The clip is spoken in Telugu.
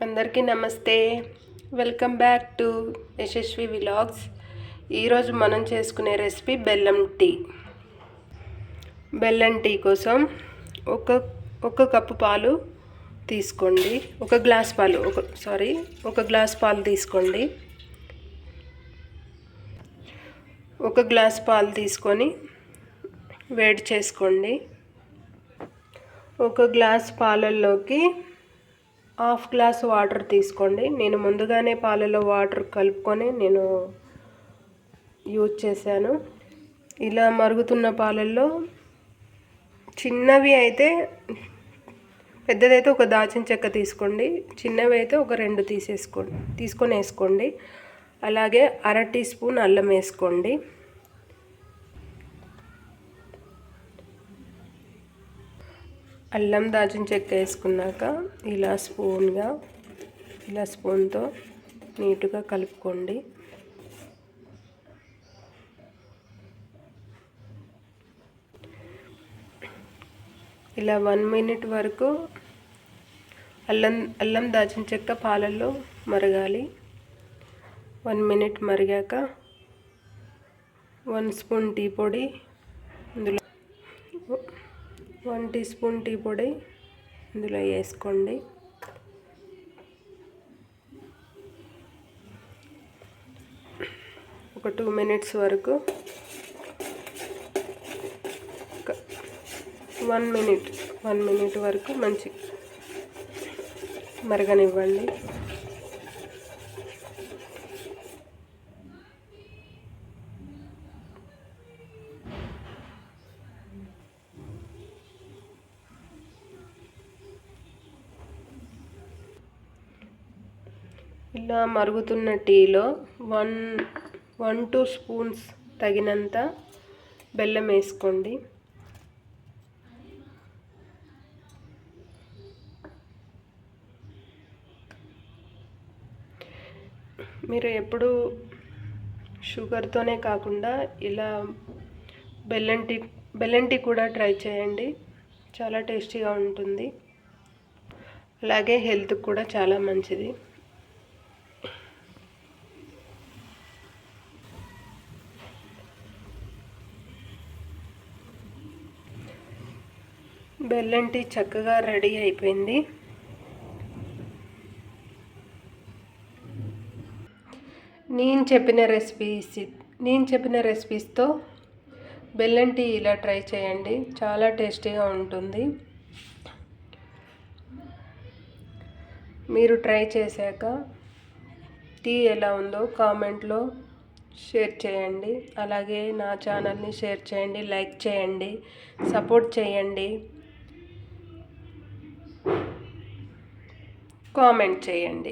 అందరికీ నమస్తే. Welcome back to Yashasvi vlogs. ఈరోజు మనం చేసుకునే రెసిపీ బెల్లం టీ. బెల్లం టీ కోసం ఒక కప్పు పాలు తీసుకోండి. ఒక గ్లాస్ పాలు తీసుకోండి. ఒక గ్లాస్ పాలు తీసుకొని వేడి చేసుకోండి. ఒక గ్లాస్ పాలల్లోకి హాఫ్ గ్లాస్ వాటర్ తీసుకోండి. నేను ముందుగానే పాలలో వాటర్ కలుపుకొని యూజ్ చేశాను. ఇలా మరుగుతున్న పాలల్లో చిన్నవి అయితే, పెద్దదైతే ఒక దాల్చిన చెక్క తీసుకోండి, చిన్నవి అయితే ఒక 2 తీసుకొని వేసుకోండి. అలాగే 1/2 టీ స్పూన్ అల్లం వేసుకోండి. అల్లం దాల్చిన చెక్క వేసుకున్నాక ఇలా స్పూన్తో నీట్గా కలుపుకోండి. ఇలా 1 మినిట్ వరకు అల్లం దాల్చిన చెక్క పాలల్లో మరగాలి. 1 మినిట్ మరిగాక 1 స్పూన్ టీ పొడి, 1 టీ స్పూన్ టీ పొడి ఇందులో వేసుకోండి. ఒక 2 మినిట్స్ వరకు 1 మినిట్ వరకు మంచి మరగనివ్వండి. ఇలా మరుగుతున్న టీలో 1-2 స్పూన్స్ తగినంత బెల్లం వేసుకోండి. మీరు ఎప్పుడు షుగర్తోనే కాకుండా ఇలా బెల్లం టీ కూడా ట్రై చేయండి. చాలా టేస్టీగా ఉంటుంది. అలాగే హెల్త్కి కూడా చాలా మంచిది. బెల్లం టీ చక్కగా రెడీ అయిపోయింది. నేను చెప్పిన రెసిపీస్తో బెల్లం టీ ఇలా ట్రై చేయండి. చాలా టేస్టీగా ఉంటుంది. మీరు ట్రై చేశాక టీ ఎలా ఉందో కామెంట్లో షేర్ చేయండి. అలాగే నా ఛానల్ని షేర్ చేయండి, లైక్ చేయండి, సపోర్ట్ చేయండి, కామెంట్ చేయండి.